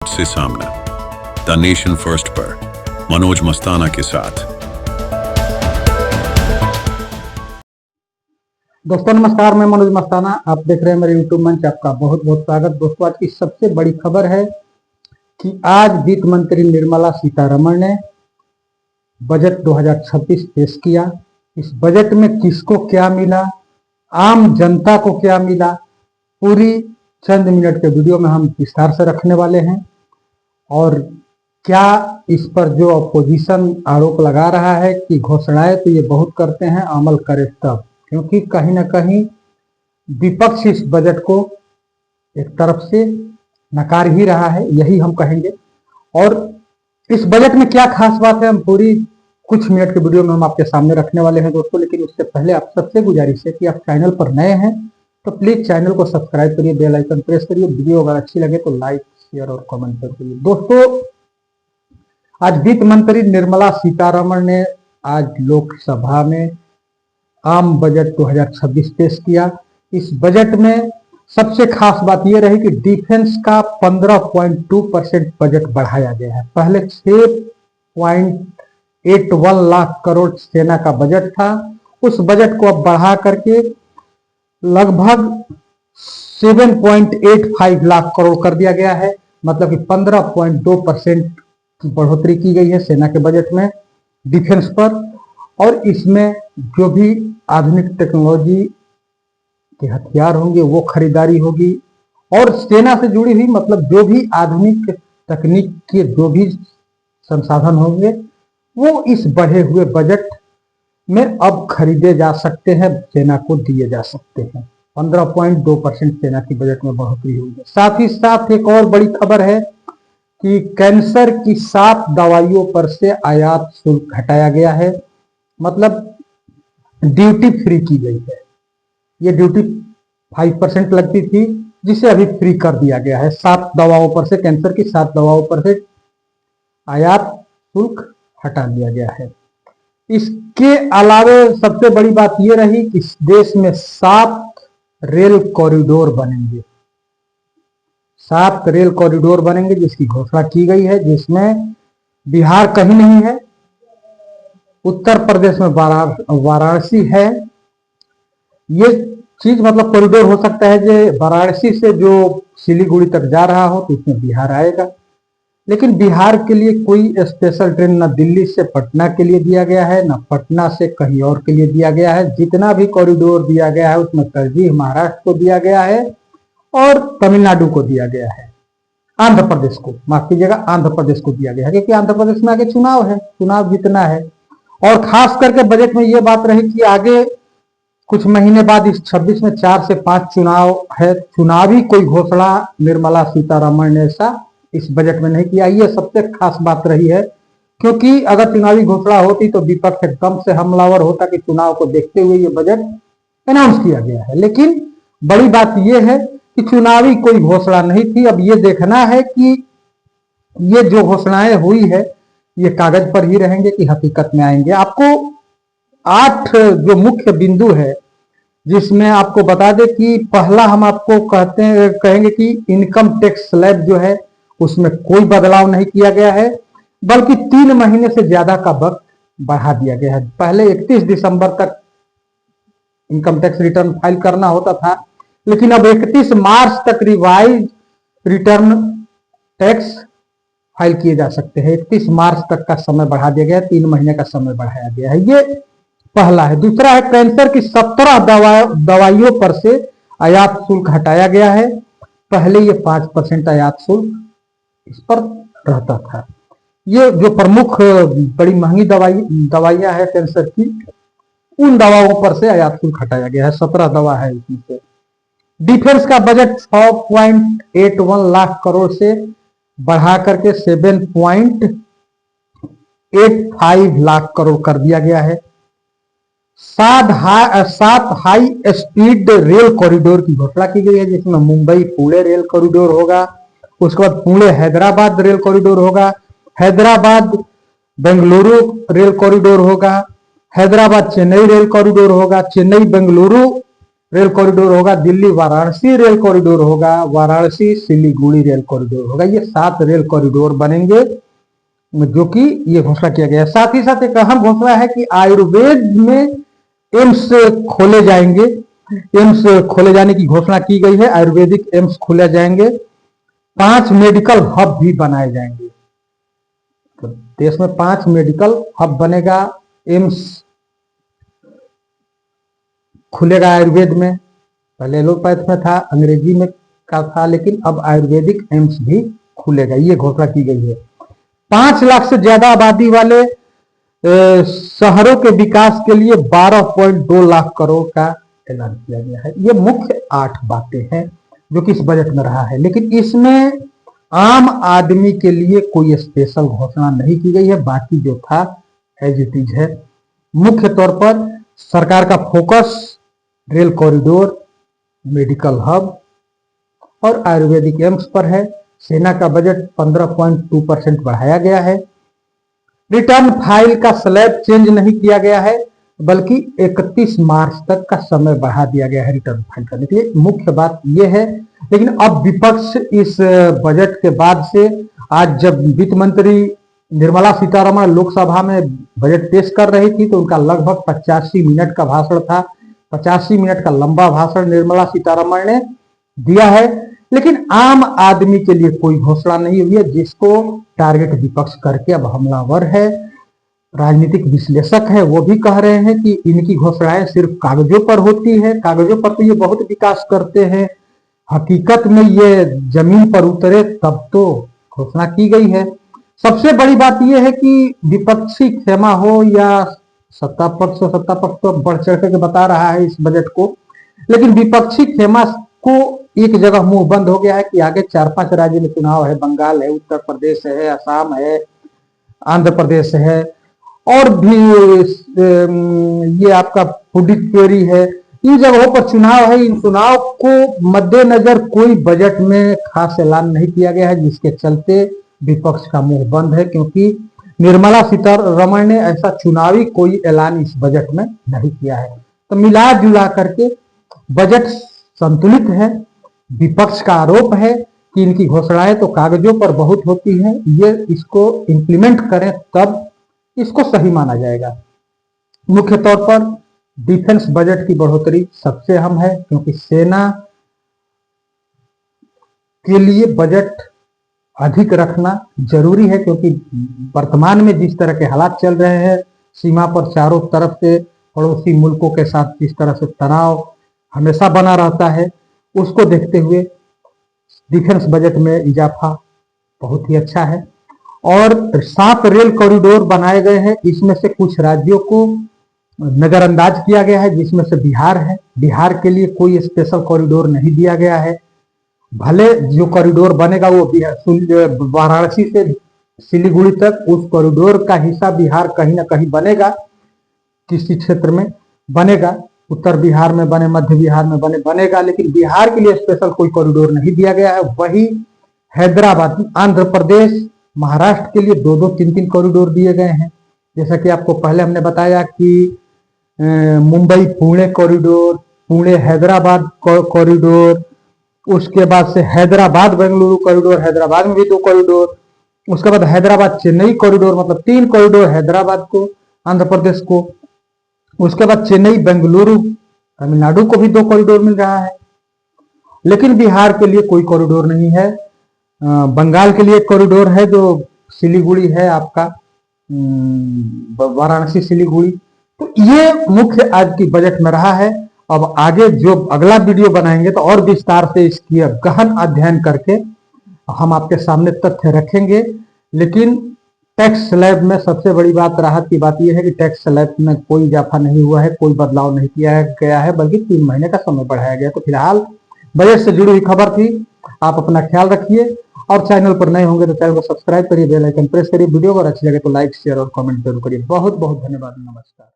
से सामना the nation first पर मनोज मस्ताना के साथ। दोस्तों नमस्कार, मैं मनोज मस्ताना, आप देख रहे हैं मेरे यूट्यूब मंच। आपका बहुत बहुत स्वागत। दोस्तों आज की सबसे बड़ी खबर है कि आज वित्त मंत्री निर्मला सीतारमण ने बजट 2026 पेश किया। इस बजट में किसको क्या मिला, आम जनता को क्या मिला, पूरी चंद मिनट के वीडियो में हम विस्तार से रखने वाले हैं। और क्या इस पर जो अपोजिशन आरोप लगा रहा है कि घोषणाएं तो ये बहुत करते हैं, अमल करे तब, क्योंकि कहीं ना कहीं विपक्ष इस बजट को एक तरफ से नकार ही रहा है, यही हम कहेंगे। और इस बजट में क्या खास बात है, हम पूरी कुछ मिनट के वीडियो में हम आपके सामने रखने वाले हैं दोस्तों। लेकिन उससे पहले आप सबसे गुजारिश है कि आप चैनल पर नए हैं तो प्लीज चैनल को सब्सक्राइब करिए, बेल आइकन प्रेस करिए। वीडियो अगर अच्छी लगे तो लाइक, शेयर और कमेंट करिए। दोस्तों आज वित्त मंत्री निर्मला सीतारमण ने आज लोकसभा में आम बजट 2026 पेश किया। इस बजट में सबसे खास बात यह रही कि डिफेंस का 15.2% बजट बढ़ाया गया है। पहले 6.81 लाख करोड़ सेना का बजट था, उस बजट को अब बढ़ा करके लगभग 7.85 लाख करोड़ कर दिया गया है। मतलब कि 15.2% की बढ़ोतरी की गई है सेना के बजट में डिफेंस पर। और इसमें जो भी आधुनिक टेक्नोलॉजी के हथियार होंगे वो खरीदारी होगी, और सेना से जुड़ी हुई मतलब जो भी आधुनिक तकनीक के जो भी संसाधन होंगे वो इस बढ़े हुए बजट में अब खरीदे जा सकते हैं, सेना को दिए जा सकते हैं। 15.2% सेना की बजट में बढ़ोतरी हुई है। साथ ही साथ एक और बड़ी खबर है कि कैंसर की 7 दवाइयों पर से आयात शुल्क हटाया गया है। मतलब ड्यूटी फ्री की गई है। ये ड्यूटी 5% लगती थी, जिसे अभी फ्री कर दिया गया है। 7 दवाओं पर से, कैंसर की 7 दवाओं पर से आयात शुल्क हटा दिया गया है। इसके अलावा सबसे बड़ी बात यह रही कि देश में 7 रेल कॉरिडोर बनेंगे। 7 रेल कॉरिडोर बनेंगे जिसकी घोषणा की गई है, जिसमें बिहार कहीं नहीं है, उत्तर प्रदेश में वाराणसी है। ये चीज मतलब कॉरिडोर हो सकता है जो वाराणसी से जो सिलीगुड़ी तक जा रहा हो तो उसमें बिहार आएगा। लेकिन बिहार के लिए कोई स्पेशल ट्रेन न दिल्ली से पटना के लिए दिया गया है, न पटना से कहीं और के लिए दिया गया है। जितना भी कॉरिडोर दिया गया है उसमें तरजीह महाराष्ट्र को दिया गया है और तमिलनाडु को दिया गया है। आंध्र प्रदेश को, माफ कीजिएगा, आंध्र प्रदेश को दिया गया है, क्योंकि आंध्र प्रदेश में आगे चुनाव है, चुनाव जीतना है। और खास करके बजट में यह बात रही कि आगे कुछ महीने बाद इस 26 में 4 से 5 चुनाव है। चुनावी कोई घोषणा निर्मला सीतारमण ने ऐसा इस बजट में नहीं किया। ये सबसे खास बात रही है, क्योंकि अगर चुनावी घोषणा होती तो विपक्ष एकदम से हमलावर होता कि चुनाव को देखते हुए ये बजट अनाउंस किया गया है। लेकिन बड़ी बात यह है कि चुनावी कोई घोषणा नहीं थी। अब ये देखना है कि ये जो घोषणाएं हुई है ये कागज पर ही रहेंगे कि हकीकत में आएंगे। आपको 8 जो मुख्य बिंदु है, जिसमें आपको बता दें कि पहला हम आपको कहेंगे कि इनकम टैक्स स्लैब जो है उसमें कोई बदलाव नहीं किया गया है, बल्कि 3 महीने से ज्यादा का वक्त बढ़ा दिया गया है। पहले 31 दिसंबर तक इनकम टैक्स रिटर्न फाइल करना होता था, लेकिन अब 31 मार्च तक रिवाइज रिटर्न टैक्स फाइल किए जा सकते हैं। 31 मार्च तक का समय बढ़ा दिया गया है, 3 महीने का समय बढ़ाया गया है। ये पहला है। दूसरा है कैंसर की 17 दवाइयों पर से आयात शुल्क हटाया गया है। पहले ये 5% आयात शुल्क इस पर रहता था। ये जो प्रमुख बड़ी महंगी दवाइयां है कैंसर की, उन दवाओं पर से आयात शुल्क हटाया गया है। 17 दवा है इसमें से। डिफेंस का बजट 6.81 लाख करोड़ से बढ़ा करके 7.85 लाख करोड़ कर दिया गया है। 7 हाई स्पीड रेल कॉरिडोर की घोषणा की गई है, जिसमें मुंबई पुणे रेल कॉरिडोर होगा, उसके बाद पुणे हैदराबाद रेल कॉरिडोर होगा, हैदराबाद बेंगलुरु रेल कॉरिडोर होगा, हैदराबाद चेन्नई रेल कॉरिडोर होगा, चेन्नई बेंगलुरु रेल कॉरिडोर होगा, दिल्ली वाराणसी रेल कॉरिडोर होगा, वाराणसी सिलीगुड़ी रेल कॉरिडोर होगा। ये 7 रेल कॉरिडोर बनेंगे, जो कि ये घोषणा किया गया है। साथ ही साथ एक अहम घोषणा है कि आयुर्वेद में एम्स खोले जाएंगे। एम्स खोले जाने की घोषणा की गई है। आयुर्वेदिक एम्स खोले जाएंगे। 5 मेडिकल हब भी बनाए जाएंगे। तो देश में 5 मेडिकल हब बनेगा। एम्स खुलेगा आयुर्वेद में। पहले एलोपैथ में था, अंग्रेजी में का था, लेकिन अब आयुर्वेदिक एम्स भी खुलेगा। ये घोषणा की गई है। 5 लाख से ज्यादा आबादी वाले शहरों के विकास के लिए 12.2 लाख करोड़ का ऐलान किया गया है। ये मुख्य 8 बातें हैं जो कि इस बजट में रहा है, लेकिन इसमें आम आदमी के लिए कोई स्पेशल घोषणा नहीं की गई है। बाकी जो था एज इट इज है। मुख्य तौर पर सरकार का focus rail corridor, medical hub और आयुर्वेदिक एम्स पर है। सेना का बजट 15.2% बढ़ाया गया है। रिटर्न फाइल का स्लैब चेंज नहीं किया गया है, बल्कि 31 मार्च तक का समय बढ़ा दिया गया है रिटर्न फाइल करने के लिए। मुख्य बात यह है। लेकिन अब विपक्ष इस बजट के बाद से, आज जब वित्त मंत्री निर्मला सीतारमण लोकसभा में बजट पेश कर रही थी, तो उनका लगभग 85 मिनट का भाषण था। 85 मिनट का लंबा भाषण निर्मला सीतारमण ने दिया है, लेकिन आम आदमी के लिए कोई घोषणा नहीं हुई है, जिसको टारगेट विपक्ष करके अब हमलावर है। राजनीतिक विश्लेषक है, वो भी कह रहे हैं कि इनकी घोषणाएं सिर्फ कागजों पर होती है। कागजों पर तो ये बहुत विकास करते हैं, हकीकत में ये जमीन पर उतरे तब तो घोषणा की गई है। सबसे बड़ी बात यह है कि विपक्षी खेमा हो या सत्ता पक्ष तो बढ़ चढ़ के बता रहा है इस बजट को, लेकिन विपक्षी खेमा को एक जगह मुंह बंद हो गया है कि आगे 4-5 राज्य में चुनाव है। बंगाल है, उत्तर प्रदेश है, असम है, आंध्र प्रदेश है, और भी ये आपका पुडुचेरी है। इन जगहों पर चुनाव है। इन चुनाव को मद्देनजर कोई बजट में खास ऐलान नहीं किया गया है, जिसके चलते विपक्ष का मुंह बंद है, क्योंकि निर्मला सीतारमण ने ऐसा चुनावी कोई ऐलान इस बजट में नहीं किया है। तो मिला जुला करके बजट संतुलित है। विपक्ष का आरोप है कि इनकी घोषणाएं तो कागजों पर बहुत होती हैं, ये इसको इंप्लीमेंट करें तब इसको सही माना जाएगा। मुख्य तौर पर डिफेंस बजट की बढ़ोतरी सबसे अहम है, क्योंकि सेना के लिए बजट अधिक रखना जरूरी है, क्योंकि वर्तमान में जिस तरह के हालात चल रहे हैं, सीमा पर चारों तरफ से पड़ोसी मुल्कों के साथ जिस तरह से तनाव हमेशा बना रहता है, उसको देखते हुए डिफेंस बजट में इजाफा बहुत ही अच्छा है। और 7 रेल कॉरिडोर बनाए गए हैं। इसमें से कुछ राज्यों को नजरअंदाज किया गया है, जिसमें से बिहार है। बिहार के लिए कोई स्पेशल कॉरिडोर नहीं दिया गया है। भले जो कॉरिडोर बनेगा वो वाराणसी से सिलीगुड़ी तक, उस कॉरिडोर का हिस्सा बिहार कहीं ना कहीं बनेगा, किसी क्षेत्र में बनेगा। उत्तर बिहार में बने, मध्य बिहार में बनेगा, लेकिन बिहार के लिए स्पेशल कोई कॉरिडोर नहीं दिया गया है। वही हैदराबाद, आंध्र प्रदेश, महाराष्ट्र के लिए 2-2, 3-3 कॉरिडोर दिए गए हैं। जैसा कि आपको पहले हमने बताया कि मुंबई पुणे कॉरिडोर, पुणे हैदराबाद कॉरिडोर, उसके बाद से हैदराबाद बेंगलुरु कॉरिडोर, हैदराबाद में भी 2 कॉरिडोर, उसके बाद हैदराबाद चेन्नई कॉरिडोर, मतलब 3 कॉरिडोर हैदराबाद को, आंध्र प्रदेश को। उसके बाद चेन्नई बेंगलुरु, तमिलनाडु को भी 2 कॉरिडोर मिल रहा है। लेकिन बिहार के लिए कोई कॉरिडोर नहीं है। बंगाल के लिए एक कॉरिडोर है जो सिलीगुड़ी है, आपका वाराणसी सिलीगुड़ी। तो ये मुख्य आज की बजट में रहा है। अब आगे जो अगला वीडियो बनाएंगे तो और विस्तार से इसकी गहन अध्ययन करके हम आपके सामने तथ्य रखेंगे। लेकिन टैक्स स्लैब में सबसे बड़ी बात, राहत की बात यह है कि टैक्स स्लैब में कोई इजाफा नहीं हुआ है, कोई बदलाव नहीं किया गया है, बल्कि 3 महीने का समय बढ़ाया गया। तो फिलहाल बजट से जुड़ी हुई खबर थी। आप अपना ख्याल रखिए, और चैनल पर नए होंगे तो चैनल को सब्सक्राइब करिए, बेल आइकन प्रेस करिए। वीडियो अगर अच्छी लगे तो लाइक, शेयर और कमेंट जरूर करिए। बहुत बहुत धन्यवाद। नमस्कार।